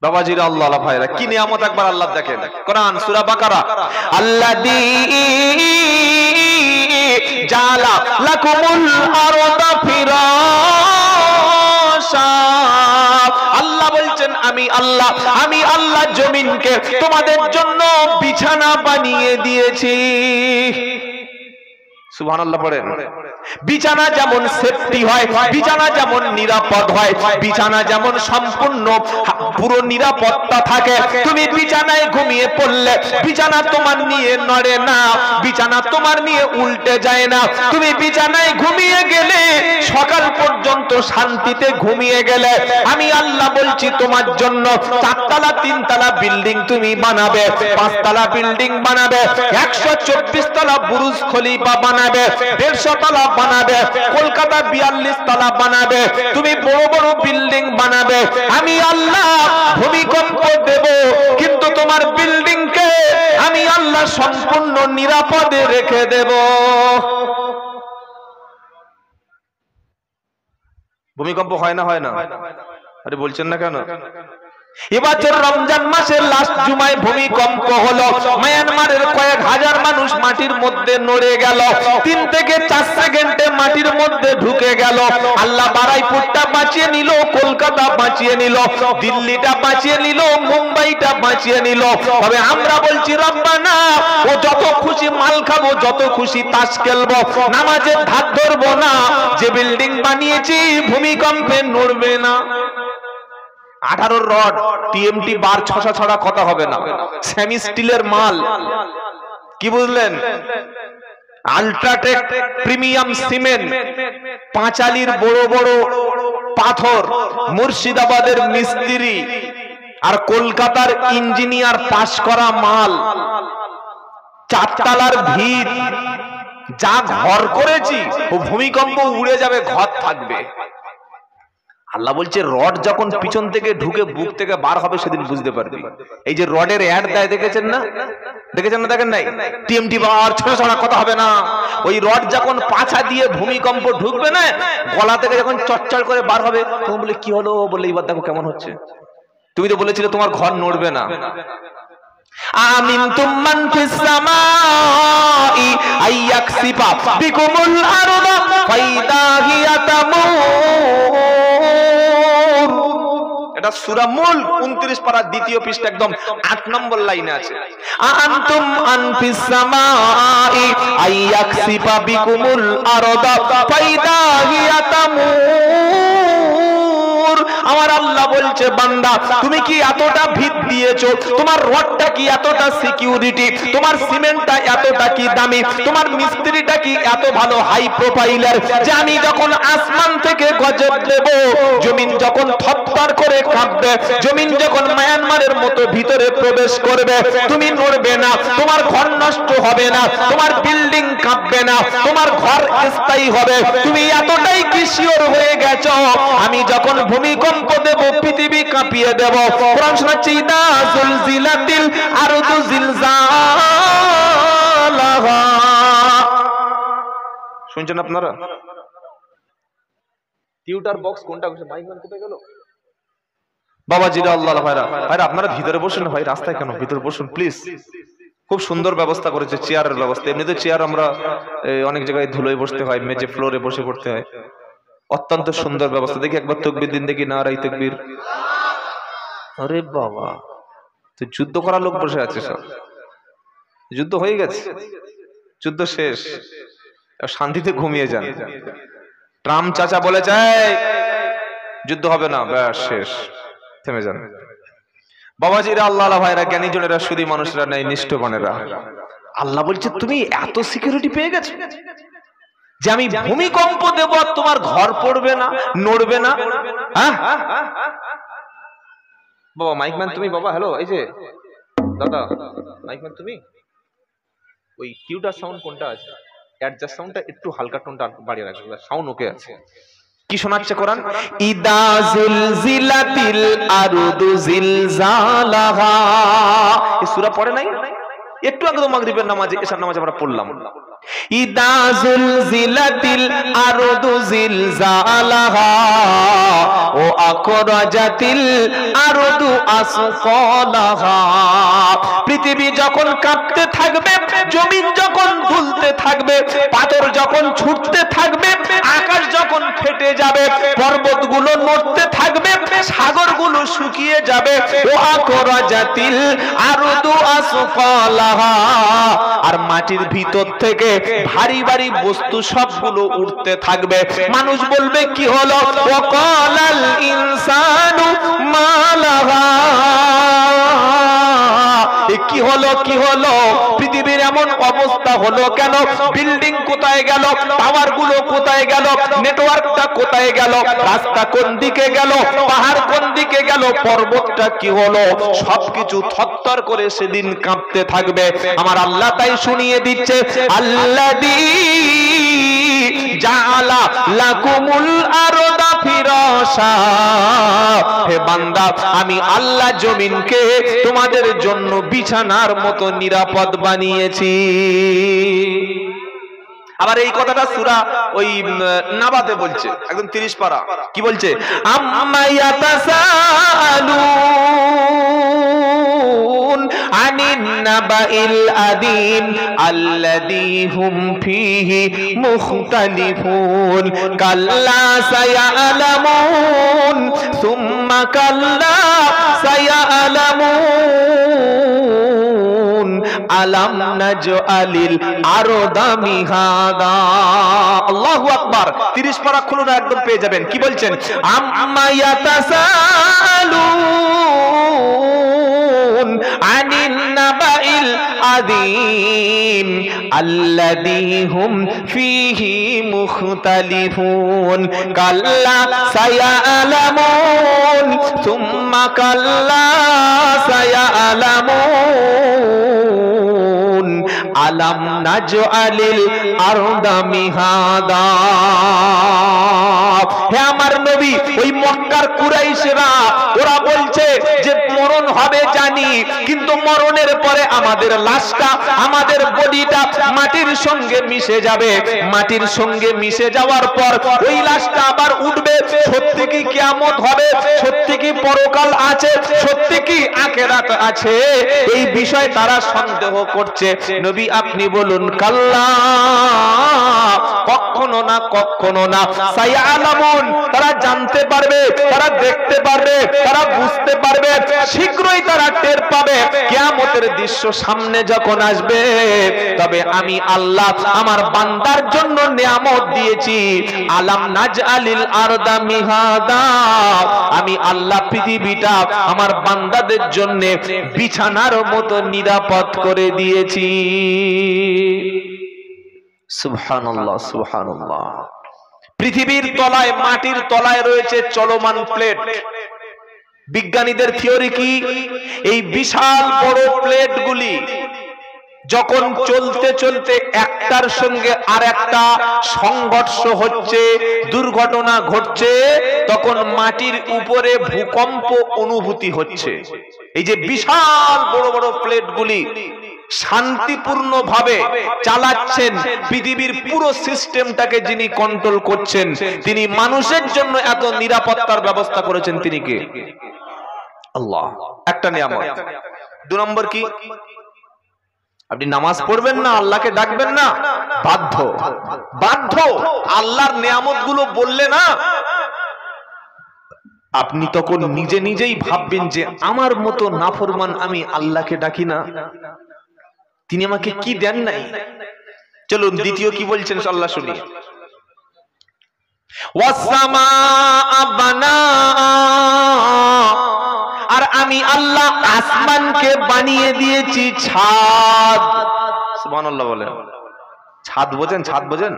বাবাজিরা আল্লাহ ভাইরা কি নিয়ামত একবার আল্লাহ দেখেন। কোরআন সূরা বাকারা, আল্লাযী জাআলা লাকুমুল আরদা ফিরাশা। আল্লাহ বলছেন আমি আল্লাহ জমিনকে তোমাদের জন্য বিছানা বানিয়ে দিয়েছি। সুবহানাল্লাহ পড়েন। বিছানা যেমন সেফটি হয়, বিছানা যেমন নিরাপদ হয়, বিছানা যেমন সম্পূর্ণ পুরো নিরাপত্তা থাকে, তুমি বিছানায় ঘুমিয়ে পড়লে বিছানা তোমার নিয়ে নড়ে না, বিছানা তোমার নিয়ে উল্টে যায় না। তুমি বিছানায় ঘুমিয়ে গেলে সকাল পর্যন্ত শান্তিতে ঘুমিয়ে গেলে আমি আল্লাহ বলছি তোমার জন্য 4 তলা 3 তলা বিল্ডিং তুমি বানাবে, 5 তলা বিল্ডিং বানাবে, 124 তলা বুরুজ খলিফা বানাবে, 150 তলা বানাবে, কলকাতা 42 তলা বানাবে, তুমি বড় বড় বিল্ডিং বানাবে। আমি আল্লাহ ভূমিকম্প দেব, কিন্তু তোমার বিল্ডিং কে আমি আল্লাহ সম্পূর্ণ নিরাপদে রেখে দেব। ভূমিকম্প হয় না? হয় না? আরে বলছেন না কেন? এবছর রমজান মাসের লাস্ট জুমায় ভূমিকম্প হলো, মায়ানমারের কয়েক হাজার মানুষ মাটির মধ্যে নড়ে গেল, 3 থেকে 4 সেকেন্ডে মাটির মধ্যে ঢুকে গেল। আল্লাহ বারাইপুরটা বাঁচিয়ে নিল, কলকাতা বাঁচিয়ে নিল, দিল্লিটা বাঁচিয়ে নিল, মুম্বাইটা বাঁচিয়ে নিল। তবে আমরা বলছি রব্বানা, ও যত খুশি মাল খাবো, যত খুশি তাস খেলবো, নামাজের ধার ধরবো না, যে বিল্ডিং বানিয়েছি ভূমিকম্পে নড়বে না। 18 রড টিএমটি বার ছড়া ছড়া কথা হবে না, সেমি স্টিলের মাল, কি বুঝলেন? আল্ট্রাটেক প্রিমিয়াম সিমেন্ট, পাঁচালির বড় বড় পাথর, মুর্শিদাবাদের মিস্ত্রি আর কলকাতার ইঞ্জিনিয়ার পাস করা মাল, 4 তলার ভিত, যা ঘর করেছি ও ভূমিকম্প উড়ে যাবে, ঘর থাকবে। আল্লাহ বলছে রড যখন পিছন থেকে ঢুকে বুক থেকে বার হবে সেদিন বুঝতে পারবি। এই যে রডের অ্যাড দেয়, দেখেছেন না? দেখেছেন না? দেখেন নাই? টিএমটি বার ছোট ছোট কথা হবে না, ওই রড যখন পাছা দিয়ে ভূমিকম্প ঢুকবে না, গলা থেকে যখন চটচট করে বার হবে, তখন বলে কি হলো, বলে এবার দেখো কেমন হচ্ছে। তুমি তো বলেছিলে তোমার ঘর নড়বে না। আমিনতুম মান ফিস সামাই আইয়াকসিফা বিকুমুল আরদা ফাইদা হিয়া তামুর। এটা সূরা মুলক 29 পারা 2য় পৃষ্ঠা একদম 8 নম্বর লাইনে আছে। আনতুম আনফিস সামাই আইয়াকসিফা বিকুমুল আরদা ফাইদা হিয়া তামুর। আমার আল্লাহ বলছে বান্দা, তুমি কি এতটা ভিত দিয়েছো, তোমার রডটা কি এতটা সিকিউরিটি, তোমার সিমেন্টটা এতটা কি দামি, তোমার মিস্ত্রিটা কি এত ভালো হাই প্রোফাইলের, যে আমি যখন আসমান থেকে গজব দেব, জমিন যখন থরথর করে কাঁপবে, জমিন যখন মায়ানমারের মতো ভিতরে প্রবেশ করবে, তুমি নড়বে না, তোমার ঘর নষ্ট হবে না, তোমার বিল্ডিং কাঁপবে না, তোমার ঘর স্থায়ী হবে। তুমি এতটাই কি শিওর হয়ে গেছো, আমি যখন ভূমিকম্প দেব পৃথিবী কাঁপিয়ে দেব। কোরআন শোনাচ্ছে ইদা জুলজিলাতিল আরদু জিলজালাহা। শুনছেন আপনারা? টিউটার বক্স কোনটা? মাইক কোথায় গেল? বাবাজিরা আল্লাহ ভাইরা, ভাইরা আপনারা ভিতরে বসুন, ভাই রাস্তায় কেন, ভিতরে বসুন প্লিজ। খুব সুন্দর ব্যবস্থা করেছে, চেয়ারের ব্যবস্থা। এমনিতে চেয়ার আমরা অনেক জায়গায় ধুলোয় বসতে হয়, মেঝে ফ্লোরে বসে পড়তে হয়, অত্যন্ত সুন্দর ব্যবস্থা। দেখি একবার তাকবীর দিন, দেখি নারায়ে তাকবীর। আরে বাবা, তো যুদ্ধ করা লোক বসে আছে সব, যুদ্ধ হয়ে গেছে, যুদ্ধ শেষ, শান্তিতে ঘুমিয়ে যান। ট্রাম্প চাচা বলে যায় যুদ্ধ হবে না, ব্যাস শেষ, থেমে যান। বাবাজিরা আল্লাহ ভাইরা, জ্ঞানী জনেরা, সুধী মানুষরা, নাই নিষ্ঠবানেরা, আল্লাহ বলছে তুমি এত সিকিউরিটি পেয়ে গেছো যে আমি ভূমিকম্প দেব আর তোমার ঘর পড়বে না, নড়বে না। হ্যাঁ বাবা, মাইকম্যান তুমি? বাবা হ্যালো, এই যে দাদা মাইকম্যান তুমি? ওই কিউটার সাউন্ড কোনটা আছে, অ্যাডজাস্ট সাউন্ডটা একটু হালকা টোনটা বাড়িয়ে রাখবে, সাউন্ড ওকে আছে। কি শোনাচ্ছে কোরআন? ইদা জুলজিলাতিল আরদু জিলজালাহা। এই সূরা পড়ে নাই? একটু আগে তো মাগরিবের নামাজে, এশার নামাজে আমরা পড়লাম। ইদা জুলজিলাতিল আরদু জিলজালাহা ও আকরাজাতিল আরদু আসফালাহা। পৃথিবী যখন কাঁপতে থাকবে, জমিন যখন দুলতে থাকবে, পাথর যখন ছুটতে থাকবে, আকাশ যখন ফেটে যাবে, পর্বতগুলো নড়তে থাকবে, সাগরগুলো শুকিয়ে যাবে, ও আকরাজাতিল আরদু আসফালাহা, আর মাটির ভিতর থেকে ভারী ভারী বস্তু সবগুলো উঠতে থাকবে। মানুষ বলবে কি হলো? ওয়াকালাল ইনসানু মা লাহা, কি হলো কি হলো? পৃথিবীর এমন অবস্থা হলো কেন? বিল্ডিং কোথায় গেল? টাওয়ার গুলো কোথায় গেল? নেটওয়ার্কটা কোথায় গেল? রাস্তা কোন দিকে গেল? পাহাড় কোন দিকে গেল? পর্বতটা কি হলো? সবকিছু থরথর করে সেদিন কাঁপতে থাকবে। আমার আল্লাহ তাই শুনিয়ে দিচ্ছে, আল্লাযী জাআলা লাকুমুল আরদা ফিরাশা, হে বান্দা আমি আল্লাহ জমিনকে তোমাদের জন্য বিছানার মতো নিরাপদ বানিয়েছি। আবার এই কথাটা সূরা ওই নাবাতে বলছে, একদম 30 পারা। কি বলছে? আম্মা ইয়াতাসাআলুন আনিন নাবাইল আযীম আল্লাযী হুম ফীহি মুখতালিফুন কাল্লা সায়ালামুন সুম্মা কাল্লা সায়ালামুন আলাম নাজআলিল আরদা মিহাদা। আল্লাহু আকবার। 30 পারা খুলুন, একদম পেয়ে যাবেন। কি বলছেন? আম্মা ইয়াতাসালুন আনিন নাবাইল আযীম আল্লাযী হুম ফীহি মুখতালিফুন কাল্লা সায়ালামুন সুম্মা কাল্লা সায়ালামুন আলাম নাজআলিল আরদা মিহাদা। হে আমার নবী, ওই মক্কার কুরাইশরা ওরা বলছে যে মরণ হবে জানি, কিন্তু মরণের পরে আমাদের লাশটা, আমাদের বডিটা মাটির সঙ্গে মিশে যাবে। মাটির সঙ্গে মিশে যাওয়ার পর ওই লাশটা আবার উঠবে। সত্যি কি কিয়ামত হবে? সত্যি কি পরকাল আছে? সত্যি কি আখিরাত আছে? এই বিষয়ে তারা সন্দেহ করছে। নবী আপনি বলুন, কাল্লা, কখনো না, কখনো না। সায়ালামুন, তারা জানতে পারবে, তারা দেখতে পারবে, তারা বুঝতে পারবে, শীঘ্রই তারা টের পাবে কিয়ামতের দৃশ্য সামনে যখন আসবে। তবে আমি আল্লাহ আমার বান্দার জন্য নিয়ামত দিয়েছি, আলাম নাজআলিল আরদা মিহাদা, আমি আল্লাহ পৃথিবীটা আমার বান্দাদের জন্য বিছানার মতো নিরাপদ করে দিয়েছি। সুবহানাল্লাহ, সুবহানাল্লাহ। পৃথিবীর তলায়, মাটির তলায় রয়েছে চলমান প্লেট। বিজ্ঞানীদের থিওরি কি? এই বিশাল বড় প্লেটগুলি যখন চলতে চলতে একটার সঙ্গে আর একটা সংঘর্ষ হচ্ছে, দুর্ঘটনা ঘটছে, তখন মাটির উপরে ভূকম্প অনুভূতি হচ্ছে। এই যে বিশাল বড় বড় প্লেটগুলি শান্তিপূর্ণ ভাবে চালাচ্ছেন, পৃথিবীর পুরো সিস্টেমটাকে যিনি কন্ট্রোল করছেন, তিনি মানুষের জন্য এত নিরাপত্তার ব্যবস্থা করেছেন, তিনি কে? আল্লাহ। একটা নিয়ামত। 2 নম্বর কি? আপনি নামাজ পড়বেন না, আল্লাহকে ডাকবেন না, বাধ্য, বাধ্য। আল্লাহর নিয়ামতগুলো বললে না, আপনি তখন নিজে নিজেই ভাববেন যে আমার মতো নাফরমান আমি আল্লাহকে ডাকি না, তিনি আমাকে কি দেন নাই। চলুন দ্বিতীয় কি বলছেন আল্লাহ শুনি। ওয়াসসামাআ বানা, আর আমি আল্লাহ আসমানকে বানিয়ে দিয়েছি ছাদ। সুবহানাল্লাহ বলেন। ছাদ বোঝেন? ছাদ বোঝেন?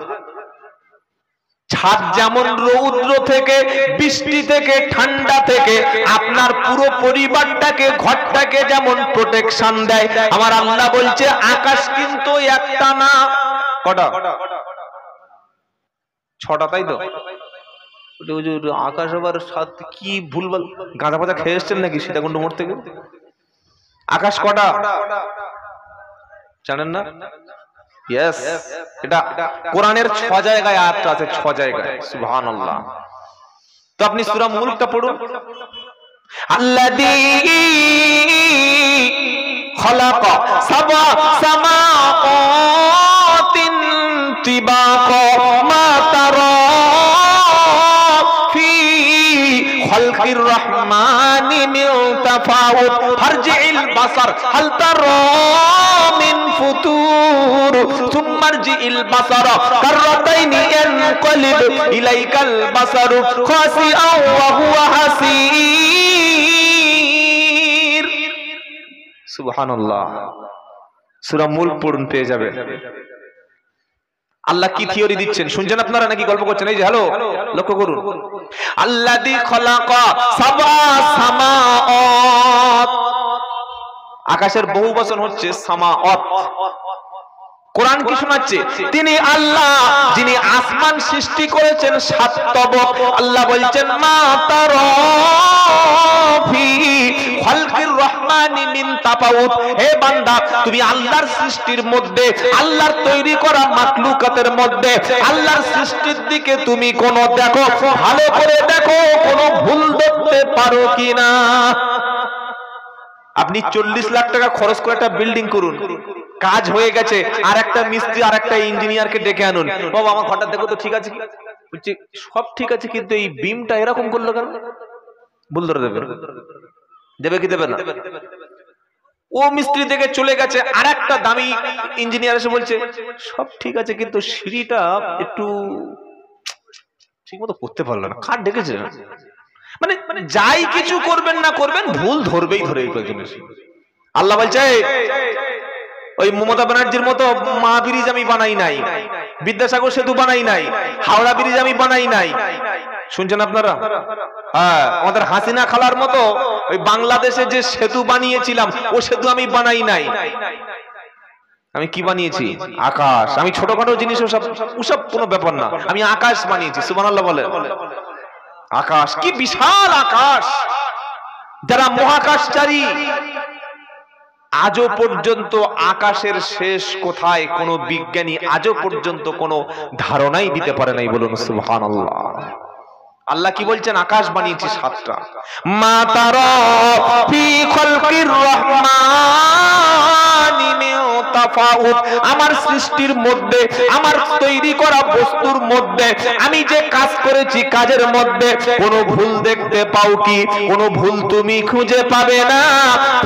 ছাদ যেমন রৌদ্র থেকে, বৃষ্টি থেকে, ঠান্ডা থেকে আপনার পুরো পরিবারটাকে, ঘরটাকে যেমন প্রোটেকশন দেয়, আমার আল্লাহ বলছে আকাশ কিন্তু একটা না, কটা? 6টা, তাই তো? আকাশ আবার সাত, কি ভুলভাল গাঁজা পাজা খেয়ে এসছেন নাকি সীতাকুণ্ড মোড় থেকে? আকাশ কটা জানেন না? ইয়েস, এটা কোরআনের 6 জায়গায় আয়াতটা আছে, 6 জায়গায়। সুবহানাল্লাহ। তো আপনি সূরা মুলকটা পড়ুন। আল্লাযী খালাকা সাবা সামাওয়াতিন তিবাকা মা তারা ফি খালকির রহমানি মিন তাফাউত ফারজিল বাসার হাল তারা মিন ফুতুর সুম্মা রজিল বাসার কাররাতাইনি ইয়ানকালিব ইলাইকাল বাসারু খাসিআন ওয়া হুয়া হাসীর। সুবহানাল্লাহ। সূরা মুলক পড়ুন, পেয়ে যাবে। আল্লাহ কি থিওরি দিচ্ছেন শুনছেন আপনারা নাকি গল্প করছেন? এই যে হ্যালো, লক্ষ্য করুন। আল্লাযী খালাকা সাবা সামাওয়াত, আকাশের বহু বচন হচ্ছে সামাওয়াত। কোরআন কি শোনাচ্ছে? তিনি আল্লাহ যিনি আসমান সৃষ্টি করেছেন 7 তবক। আল্লাহ বলছেন মা তারা ফি খালকির রহমানি মিন তাফাউত, হে বান্দা তুমি আল্লাহর সৃষ্টির মধ্যে, আল্লাহর তৈরি করা মাখলুকাতের মধ্যে আল্লাহর সৃষ্টির দিকে তুমি কোন দেখো, ভালো করে দেখো কোনো ভুল দেখতে পারো কিনা। আপনি 40 লাখ টাকা খরচ করে একটা বিল্ডিং করুন, কাজ হয়ে গেছে, আর একটা মিস্ত্রি আর একটা ইঞ্জিনিয়ারকে ডেকে আনুন, বাবা আমার ঘরটা দেখো তো ঠিক আছে কি? বলছে সব ঠিক আছে, কিন্তু এই বিমটা এরকম করলো কেন? ভুল ধরে দেবে, দেবে কি দেবে না? ও মিস্ত্রি থেকে চলে গেছে, আর একটা দামি ইঞ্জিনিয়ার এসে বলছে সব ঠিক আছে, কিন্তু সিঁড়িটা একটু ঠিক মতো করতে পারলো না, কার ডেকেছে? মানে যাই কিছু করবেন না করবেন, ভুল ধরবেই ধরে। আল্লাহ বলছে ওই মমতা ব্যানার্জির মতো মা ব্রিজ আমি বানাই নাই, বিদ্যাসাগর সেতু বানাই নাই, হাওড়া ব্রিজ আমি বানাই নাই। শুনছেন আপনারা? হ্যাঁ, আমাদের হাসিনা খালার মতো ওই বাংলাদেশে যে সেতু বানিয়েছিলাম ও সেতু আমি বানাই নাই। আমি কি বানিয়েছি? আকাশ। আমি ছোটখাটো জিনিস ওসব কোনো ব্যাপার না, আমি আকাশ বানিয়েছি। সুবহানাল্লাহ বলে। আকাশ কি বিশাল আকাশ! যারা মহাকাশচারী আজও পর্যন্ত আকাশের শেষ কোথায় কোন বিজ্ঞানী আজও পর্যন্ত কোনো ধারণাই দিতে পারে নাই। বলুন সুবহানাল্লাহ। আল্লাহ কি বলছেন? আকাশ বানিয়েছি 7টা। মা তারা ফি খালকির রহমানি মিন তাফাউত, আমার সৃষ্টির মধ্যে, আমার তৈরি করা বস্তুর মধ্যে আমি যে কাজ করেছি কাজের মধ্যে কোনো ভুল দেখতে পাও কি? কোনো ভুল তুমি খুঁজে পাবে না।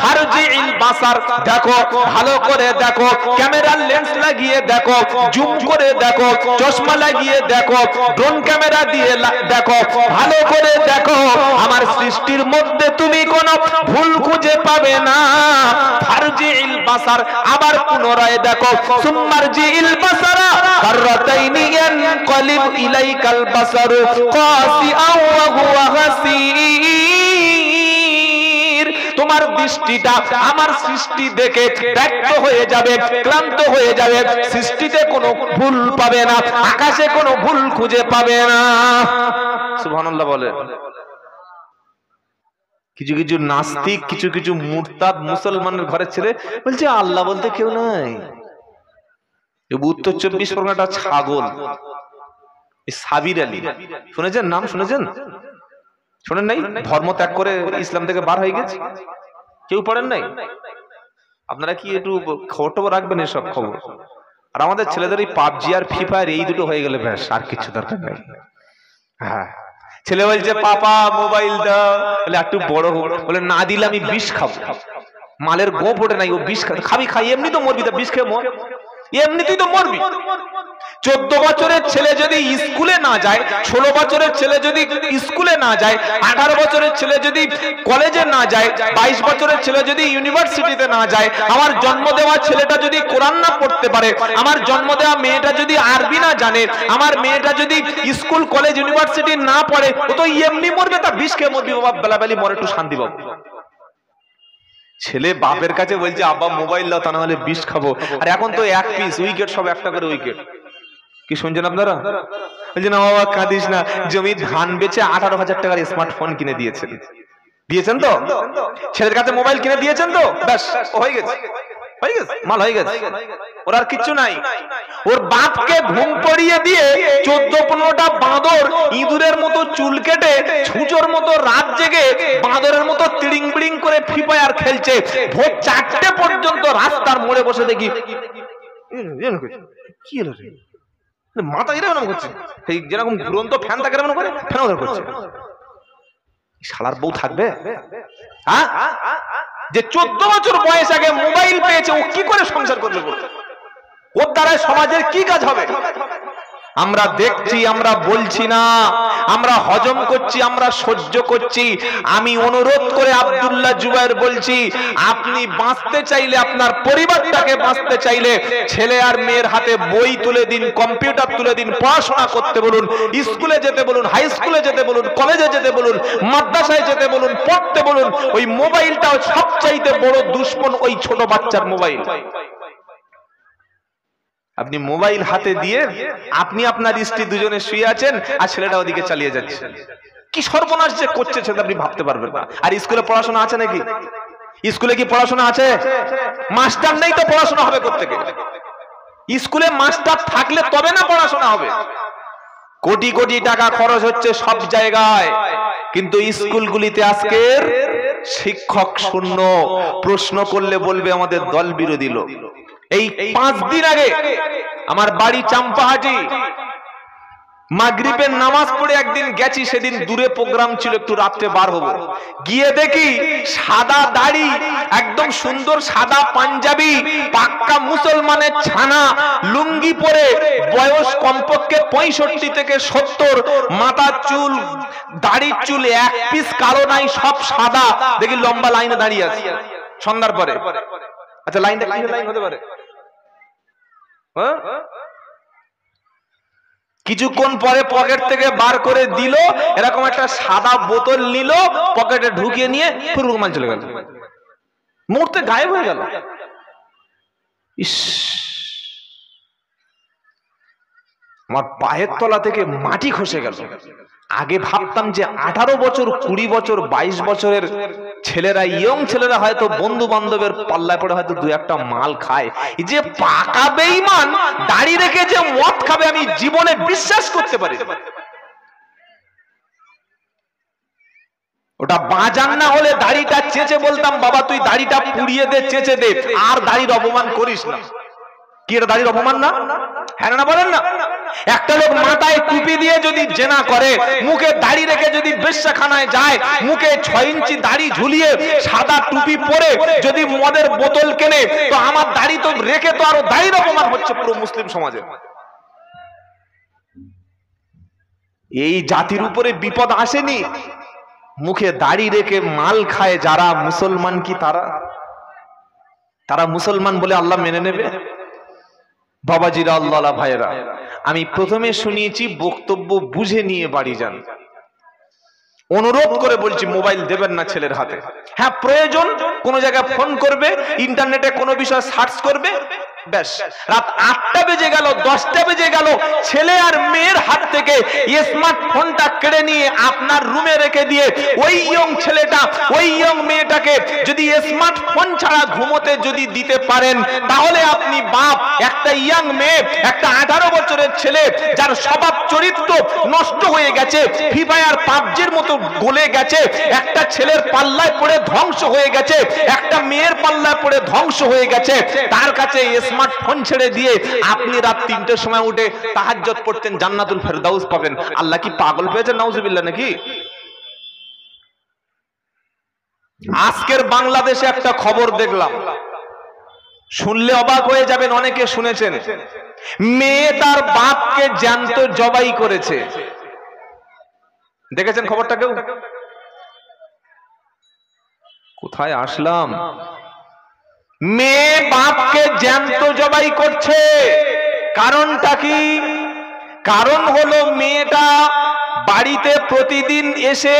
ফারজিল বাসার, দেখো ভালো করে দেখো, ক্যামেরার লেন্স লাগিয়ে দেখো, জুম করে দেখো, চশমা লাগিয়ে দেখো, ড্রোন ক্যামেরা দিয়ে দেখো, ভালো করে দেখো, আমার সৃষ্টির মধ্যে তুমি কোনো ভুল খুঁজে পাবে না। ফারজিল বাসার, আবার পুনরায় দেখো, সুম্মারজিল বাসারা কাররাতাইনি ইয়ানকালিব ইলাইকাল বাসারু কাসিআন ওয়া হুয়া হাসীর। তোমার দৃষ্টিটা আমার সৃষ্টি দেখে ব্যর্থ হয়ে যাবে, ক্লান্ত হয়ে যাবে, সৃষ্টিতে কোনো ভুল পাবে না, আকাশে কোনো ভুল খুঁজে পাবে না। সুবহানাল্লাহ বলে। কিছু কিছু নাস্তিক, কিছু কিছু মুরতাদ মুসলমানের ঘরের ছেলে বলছে আল্লাহ বলতে কেউ নাই। উত্তর 24 পরগনাটা ছাগল, সাবির আলী, শুনেছেন? নাম শুনেছেন? শোনেন নাই? ধর্ম ত্যাগ করে ইসলাম থেকে বার হয়ে গেছে, কেউ পড়েন নাই? আপনারা কি একটু খবর রাখবেন এসব খবর? আর আমাদের ছেলেদের এই পাবজি আর ফ্রি ফায়ার এই দুটো হয়ে গেলে ব্যাস, আর কিছু দরকার নেই। হ্যাঁ, ছেলে বলছে পাপা মোবাইল দাও, বলে একটু বড় হোক, বলে না দিলে আমি বিষ খাবো। মালের গোপ ওঠে নাই, ও বিষ খাবি, খাই এমনি তো মরবি, তা বিষ খেয়ে মর, এমনিতেই তো মরবি। 14 বছরের ছেলে যদি স্কুলে না যায়, 16 বছরের ছেলে যদি স্কুলে না যায়, 18 বছরের ছেলে যদি কলেজে না যায়, 22 বছরের ছেলে যদি ইউনিভার্সিটিতে না যায়, আমার জন্ম দেওয়া ছেলেটা যদি কোরআন না পড়তে পারে, আমার জন্ম দেওয়া মেয়েটা যদি আরবি না জানে, আমার মেয়েটা যদি স্কুল কলেজ ইউনিভার্সিটি না পড়ে, ও তো এমনি মরবে, তা বিষ খেয়ে মরবি। বাবা বেলাবেলি মরে একটু শান্তি পাবো। ছেলে বাপের কাছে বলছে আব্বা মোবাইল দাও, তা না হলে বিষ খাবো। আর এখন তো 1 পিস উইকেট, সব একটা করে উইকেট। কি শুনছেন আপনারা? বলছেন না বাবা কাঁদিস না, জমি ধান বেচে 18,000 টাকার স্মার্টফোন কিনে দিয়েছেন। দিয়েছেন তো? ছেলের কাছে মোবাইল কিনে দিয়েছেন তো? ব্যাস হয়ে গেছে। হয়ে গেছে, মাল হয়ে গেছে, ওর আর কিচ্ছু নাই। ওর বাপকে ঘুম পড়িয়ে দিয়ে 14-15টা বাঁদর ইঁদুরের মতো চুল কেটে ছুঁচোর মতো রাত জেগে বাঁদরের মতো তিড়িং বিড়িং করে ফ্রি ফায়ার খেলছে। ভোর 4টে পর্যন্ত রাস্তার মোড়ে বসে দেখি কি হলো রে, মাথা এরকম করছে, এই যেরকম ঘুরন্ত ফ্যান থাকে এরকম করে ফ্যান ওদের করছে। শালার বউ থাকবে? হ্যাঁ, যে 14 বছর বয়স আগে মোবাইল পেয়েছে, ও কি করে সংসার করবে? ওর দ্বারা সমাজের কি কাজ হবে? আমরা দেখছি, আমরা বলছি না, আমরা হজম করছি, আমরা সহ্য করছি। আমি অনুরোধ করে আব্দুল্লাহ জুবায়ের বলছি, আপনি বাঁচতে চাইলে, আপনার পরিবারটাকে বাঁচতে চাইলে, ছেলে আর মেয়ের হাতে বই তুলে দিন, কম্পিউটার তুলে দিন, পড়াশোনা করতে বলুন, স্কুলে যেতে বলুন, হাই স্কুলে যেতে বলুন, কলেজে যেতে বলুন, মাদ্রাসায় যেতে বলুন, পড়তে বলুন। ওই মোবাইলটাও সবচাইতে বড় দুশমন ওই ছোট বাচ্চার মোবাইল। আপনি মোবাইল হাতে দিয়ে আপনি আপনার স্ত্রী দুজনে শুয়ে আছেন আর ছেলেটা ওদিকে চালিয়ে যাচ্ছে। কি সর্বনাশ যে করছে সেটা আপনি ভাবতে পারবেন না। আর স্কুলে পড়াশোনা আছে নাকি? স্কুলে কি পড়াশোনা আছে? মাস্টার নেই তো পড়াশোনা হবে কোত্থেকে? স্কুলে মাস্টার থাকলে তবে না পড়াশোনা হবে। কোটি কোটি টাকা খরচ হচ্ছে সব জায়গায়, কিন্তু স্কুলগুলিতে আজকের শিক্ষক শূন্য। প্রশ্ন করলে বলবে আমাদের দল বিরোধী লোক। এই 5 দিন আগে আমার বাড়ি চাম্পাহাটি, মাগরিবের নামাজ পড়ে একদিন গেছি, সেদিন দূরে প্রোগ্রাম ছিল, একটু রাত্রে বার হবো, গিয়ে দেখি সাদা দাড়ি, একদম সুন্দর সাদা পাঞ্জাবি, পাক্কা মুসলমানের ছানা, লুঙ্গি পরে, বয়স কমপক্ষে 65 থেকে 70, মাথার চুল, দাড়ির চুল এক পিস কালো নাই, সব সাদা। দেখি লম্বা লাইনে দাঁড়িয়ে আছে সন্ধ্যার পরে। আচ্ছা, লাইনটা কি লাইন হতে পারে? কিছুক্ষণ পরে পকেট থেকে বার করে দিল, এরকম একটা সাদা বোতল নিল, পকেটে ঢুকিয়ে নিয়ে পুরো রুমাল চলে গেল, মুহূর্তে গায়েব হয়ে গেল। ইস, আমার পায়ের তলা থেকে মাটি খসে গেল। আগে ভাবতাম যে 18 বছর, 20 বছর, 22 বছরের ছেলেরা, ইয়ং ছেলেরা হয়তো বন্ধু বান্ধবের পাল্লায় পড়ে হয়তো 2-1টা মাল খায়। যে পাকা বেঈমান দাড়ি রেখে যে মদ খাবে, আমি জীবনে বিশ্বাস করতে পারি। ওটা বাজান না হলে দাড়িটা চেঁচে বলতাম, বাবা তুই দাড়িটা পুড়িয়ে দে, চেঁচে দে, আর দাড়ির অপমান করিস না। কি এটা দাড়ির অপমান না? হ্যাঁ না বলেন না? একটা লোক মাথায় টুপি দিয়ে যদি জেনা করে, মুখে দাড়ি রেখে যদি বেশ্যাখানায় যায়, মুখে 6 ইঞ্চি দাড়ি ঝুলিয়ে সাদা টুপি পরে যদি মদের বোতল কেনে, তো আমার দাড়ি তো রেখে তো আরো দাড়ির অপমান হচ্ছে পুরো মুসলিম সমাজে। এই জাতির উপরে বিপদ আসেনি? মুখে দাড়ি রেখে মাল খায় যারা মুসলমান, কি তারা মুসলমান বলে আল্লাহ মেনে নেবে? বাবাজিরা, আল্লাহ ভাইরা, আমি প্রথমে শুনিয়েছি, বক্তব্য বুঝে নিয়ে বাড়ি যান। অনুরোধ করে বলছি, মোবাইল দেবেন না ছেলের হাতে। হ্যাঁ, প্রয়োজন কোন জায়গায় ফোন করবে, ইন্টারনেটে কোনো বিষয় সার্চ করবে, ব্যাস। রাত 8টা বেজে গেল, 10টা বেজে গেল, ছেলে আর মেয়ের হাত থেকে স্মার্টফোনটা কেড়ে নিয়ে আপনার রুমে রেখে দিয়ে ওই ইয়ং ছেলেটা, ওই ইয়ং মেয়েটাকে যদি স্মার্টফোন ছাড়া ঘুমোতে যদি দিতে পারেন, তাহলে আপনি বাপ। একটা ইয়ং মেয়ে, একটা 18 বছরের ছেলে যার স্বভাব চরিত্র নষ্ট হয়ে গেছে, ফ্রি ফায়ার পাবজির মতো গলে গেছে, একটা ছেলের পাল্লায় পড়ে ধ্বংস হয়ে গেছে, একটা মেয়ের পাল্লায় পড়ে ধ্বংস হয়ে গেছে, তার কাছে স্মার্টফোন ছেড়ে দিয়ে আপনি রাত 3টের সময় উঠে তাহাজ্জুদ পড়তেন, জান্নাতুল ফেরদাউস পাবেন। আল্লাহ কি পাগল পেয়েছে নাউজুবিল্লাহ নাকি? আজকের বাংলাদেশে একটা খবর দেখলাম, শুনলে অবাক হয়ে যাবেন, অনেকে শুনেছেন। মেয়ে তার বাপকে জ্যান্ত জবাই করেছে। দেখেছেন খবরটা কেউ? কোথায় আসলাম? মেয়ে বাপকে জ্যান্ত জবাই করছে। কারণটা কি? কারণ হলো মেয়েটা বাড়িতে প্রতিদিন এসে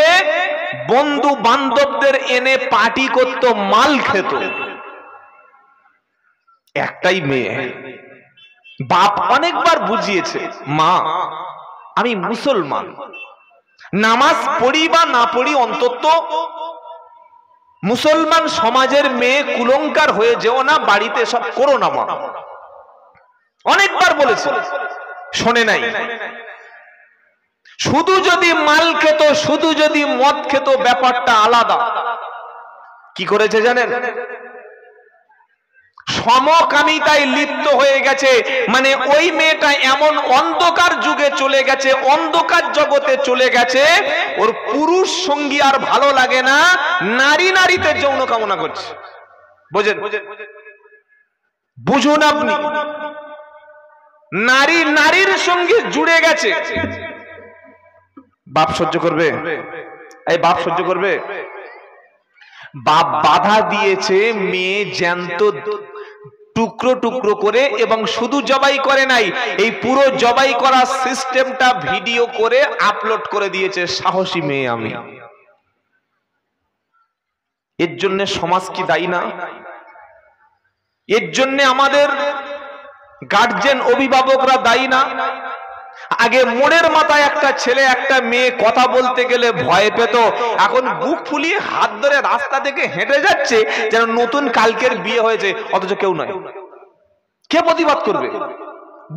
বন্ধু বান্ধবদের এনে পার্টি করত, মাল খেত। একটাই মেয়ে, বাপ অনেকবার বুঝিয়েছে, মা আমি মুসলমান, নামাজ পড়ি বা না পড়ি, অন্তত মুসলমান সমাজের মেয়ে কুলঙ্কার হয়ে যেও না, বাড়িতে সব করো না মা। অনেকবার বলেছে, শোনে নাই। শুধু যদি মাল খেত, শুধু যদি মদ খেত, ব্যাপারটা আলাদা। কি করেছে জানেন? সমকামিতায় লিপ্ত হয়ে গেছে। মানে ওই মেয়েটা এমন অন্ধকার যুগে চলে গেছে, অন্ধকার জগতে চলে গেছে, ওর পুরুষ সঙ্গী আর ভালো লাগে না, নারী নারীতে যৌন কামনা করছে। বুঝেন? বুঝুন আপনি, নারী নারীর সঙ্গে জুড়ে গেছে। বাপ সহ্য করবে? এই বাপ সহ্য করবে? বাপ বাধা দিয়েছে, মেয়ে জ্যান্ত টুকরো টুকরো করে, এবং শুধু জবাই করে নাই, এই পুরো জবাই করা সিস্টেমটা ভিডিও করে আপলোড করে দিয়েছে। সাহসী মেয়ে আমি। এর জন্য সমাজ কি দায়ী না? এর জন্য আমাদের গার্জেন অভিভাবকরা দায়ী না? আগে মোড়ের মাথায় একটা ছেলে একটা মেয়ে কথা বলতে গেলে ভয় পেত, এখন বুক ফুলিয়ে হাত ধরে রাস্তা থেকে হেঁটে যাচ্ছে যেন নতুন কালকের বিয়ে হয়েছে, অথচ কেউ নয়। কে প্রতিবাদ করবে?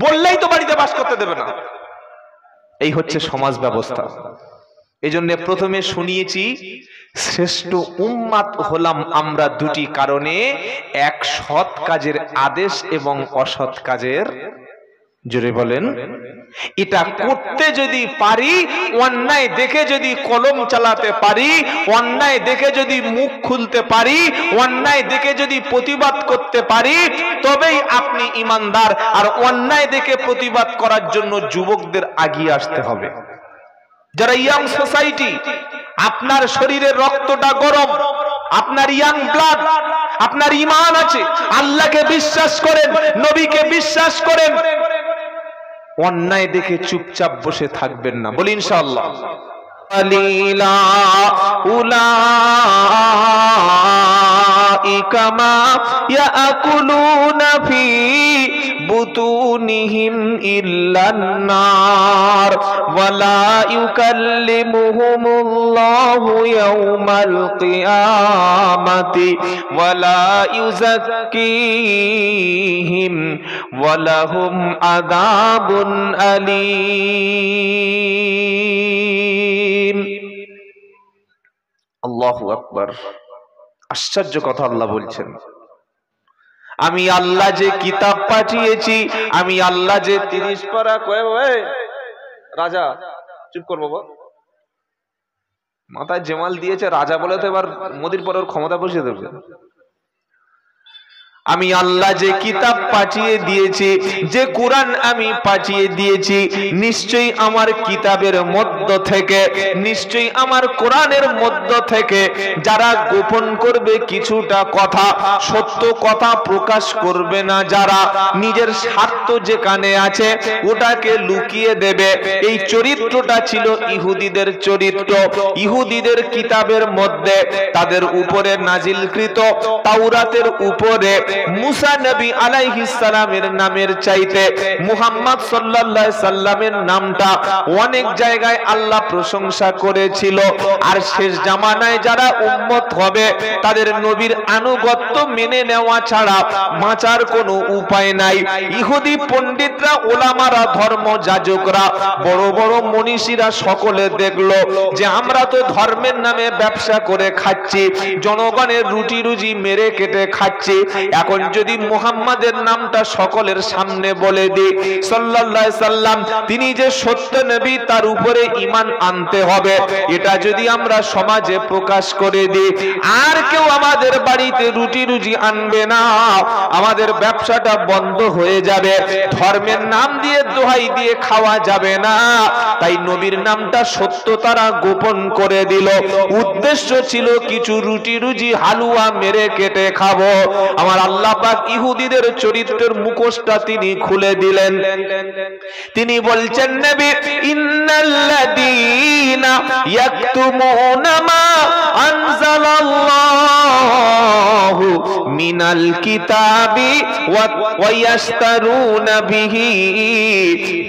বললেই তো বাড়িতে বাস করতে দেবে না। এই হচ্ছে সমাজ ব্যবস্থা। এই জন্য প্রথমে শুনিয়েছি, শ্রেষ্ঠ উম্মাত হলাম আমরা দুটি কারণে, এক সৎ কাজের আদেশ এবং অসৎ কাজের, জোরে বলেন, এটা করতে যদি পারি, অন্যায় দেখে যদি কলম চালাতে পারি, অন্যায় দেখে যদি মুখ খুলতে পারি, অন্যায় দেখে যদি প্রতিবাদ করতে পারি, তবেই আপনি ইমানদার। আর অন্যায় দেখে প্রতিবাদ করার জন্য যুবকদের আগিয়ে আসতে হবে। যারা ইয়াং সোসাইটি, আপনার শরীরের রক্তটা গরম, আপনার ইয়াং ব্লাড, আপনার ঈমান আছে, আল্লাহকে বিশ্বাস করেন, নবীকে বিশ্বাস করেন, অন্যায় দেখে চুপচাপ বসে থাকবেন না। বলি ইনশাআল্লাহ। আলিলা উলাইকা মা ইয়াকুলুনা ফি বুতুনিহিম ইল্লান নার ওয়ালা ইউকাল্লিমুহুমুল্লাহু ইয়াওমাল কিয়ামাতি ওয়ালা ইউযাক্কিহিম ওয়ালাহুম আযাবুন আলীম। আল্লাহু আকবার। আশ্চর্য কথা আল্লাহ বলছেন, আমি আল্লাহ যে কিতাব পাঠিয়েছি, আমি আল্লাহ যে 30 পারা রাজা, চুপ কর বাবা, মাথায় জেমাল দিয়েছে রাজা বলে তো এবার মোদির পরের ক্ষমতা বসিয়ে দেবে। আমি আল্লাহ যে কিতাব পাঠিয়ে দিয়েছি, যে কোরআন আমি পাঠিয়ে দিয়েছি, নিশ্চয়ই আমার কিতাবের মধ্য থেকে, নিশ্চয়ই আমার কোরআনের মধ্য থেকে যারা গোপন করবে কিছুটা কথা, সত্য কথা প্রকাশ করবে না, যারা নিজের স্বার্থ যেখানে আছে ওটাকে লুকিয়ে দেবে, এই চরিত্রটা ছিল ইহুদিদের চরিত্র। ইহুদিদের কিতাবের মধ্যে তাদের উপরে নাজিলকৃত তাওরাতের উপরে মুসা নবী আলাইহিস সালামের নামের চাইতে মুহাম্মদ সাল্লাল্লাহু আলাইহি সাল্লামের নামটা অনেক জায়গায় আল্লাহ প্রশংসা করেছিল। আর শেষ জামানায় যারা উম্মত হবে তাদের নবীর আনুগত্য মেনে নেওয়া ছাড়া বাঁচার কোনো উপায় নাই। ইহুদি পণ্ডিতরা, ওলামারা, ধর্ম যাজকরা, বড় বড় মনীষীরা সকলে দেখলো যে আমরা তো ধর্মের নামে ব্যবসা করে খাচ্ছি, জনগণের রুটি রুজি মেরে কেটে খাচ্ছি, এখন যদি মুহাম্মাদের নামটা সকলের সামনে বলে দিই সাল্লাল্লাহু আলাইহি সাল্লাম তিনি যে সত্য নবী তার উপরে ঈমান আনতে হবে, এটা যদি আমরা সমাজে প্রকাশ করে দিই, আর কেউ আমাদের বাড়িতে রুটি রুজি আনবে না, আমাদের ব্যবসাটা বন্ধ হয়ে যাবে, ধর্মের নাম দিয়ে দোহাই দিয়ে খাওয়া যাবে না। তাই নবীর নামটা সত্য তারা গোপন করে দিল। উদ্দেশ্য ছিল কিছু রুটি রুজি হালুয়া মেরে কেটে খাবো। আমার আল্লাহ পাক ইহুদিদের চরিত্রের মুখোশটা তিনি খুলে দিলেন। তিনি বলছেন, নবী, ইন্নাল্লাযীনা ইয়াকতুমুনা মা আনজালাল্লাহু মিনাল কিতাবি ওয়া ইয়াশতারুনা বিহি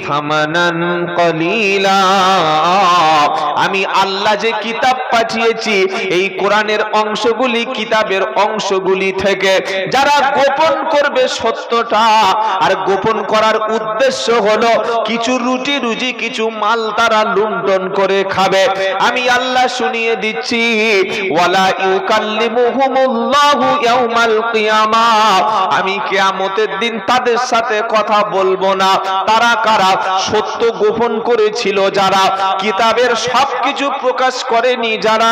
থামানান কলিলা। আমি আল্লাহ যে কিতাব পাঠিয়েছি এই কোরআনের অংশগুলি, কিতাবের অংশগুলি থেকে যারা গোপন করবে সত্যটা, আর গোপন করার উদ্দেশ্য হলো কিছু রুটি রুজি, কিছু মাল তারা লুণ্ঠন করে খাবে, আমি আল্লাহ শুনিয়ে দিচ্ছি ওয়ালা ইউকাল্লিমুহুমুল্লাহু ইয়াউমাল কিয়ামাহ, আমি কিয়ামতের দিন তাদের সাথে কথা বলবো না। তারা কারা? সত্য গোপন করেছিল যারা, কিতাবের সবকিছু প্রকাশ করেনি যারা,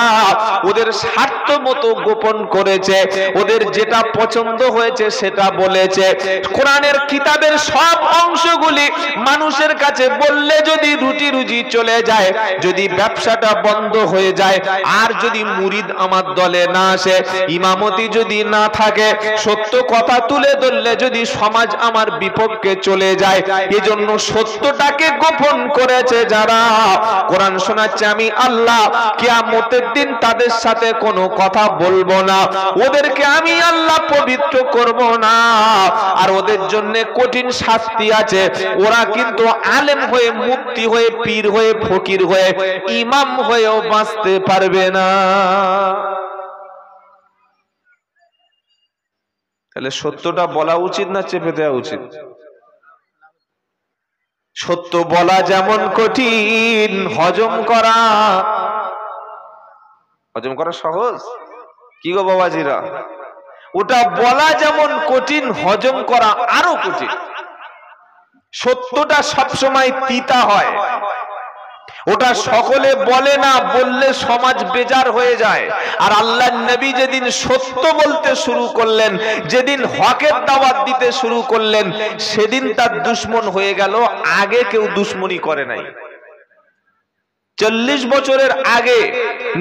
ওদের স্বার্থ মতো গোপন করেছে, ওদের যেটা পছন্দ হয়েছে সেটা বলেছে। কোরআনের কিতাবের সব অংশগুলি মানুষের কাছে বললে যদি রুটি রুজি চলে যায়, যদি ব্যবসাটা বন্ধ হয়ে যায়, আর যদি মুরিদ আমার দলে না আসে, ইমামতি যদি না থাকে, সত্য কথা তুলে ধরলে যদি সমাজ আমার বিপক্ষে চলে যায়, এজন্য সত্যটাকে গোপন করেছে যারা। কোরআন শোনাচ্ছে আমি আল্লাহ কিয়ামতের দিন তাদের সাথে কোনো কথা বলবো না, ওদেরকে আমি আল্লাহ পবিত্র করব না, আর ওদের জন্য কঠিন শাস্তি আছে। ওরা কিন্তু আলেম হয়ে, মুফতি হয়ে, পীর হয়ে, ফকির হয়ে, ইমাম হয়েও বাঁচতে পারবে না। তাহলে সত্যটা বলা উচিত না চেপে দেওয়া উচিত? সত্য বলা যেমন কঠিন, হজম করা সহজ। কি গো বাবাজিরা, ওটা বলা যেমন কঠিন, হজম করা আরো কঠিন। সত্যটা সবসময় তিতা হয়, ওটা সকলে বলে না, বললে সমাজ বেজার হয়ে যায়। আর আল্লাহর নবী যেদিন সত্য বলতে শুরু করলেন, যেদিন হকের দাওয়াত দিতে শুরু করলেন, সেদিন তার দুশমন হয়ে গেল। আগে কেউ দুশমনি করে নাই। 40 বছরের আগে,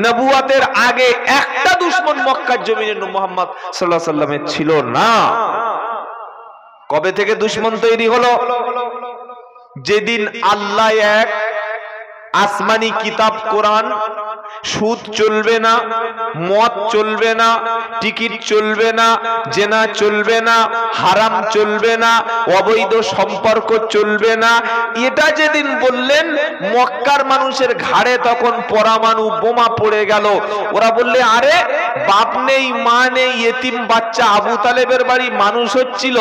নবুয়াতের আগে একটা দুশমন মক্কার জমিনে মুহাম্মদ সাল্লাল্লাহু আলাইহি সাল্লামের ছিল না। কবে থেকে দুশমন তৈরি হলো? যেদিন আল্লাহ এক, আসমানি কিতাব কোরআন, সুদ চলবে না, মদ চলবে না, টিকিট চলবে না, জেনা চলবে না, হারাম চলবে না, অবৈধ সম্পর্ক চলবে না, এটা যেদিন বললেন, মক্কার মানুষের ঘাড়ে তখন পরমাণু বোমা পড়ে গেল। ওরা বললে আরে বাপ নেই, মা নেই, ইয়েতিম বাচ্চা আবু তালেবের বাড়ি মানুষ হচ্ছিল,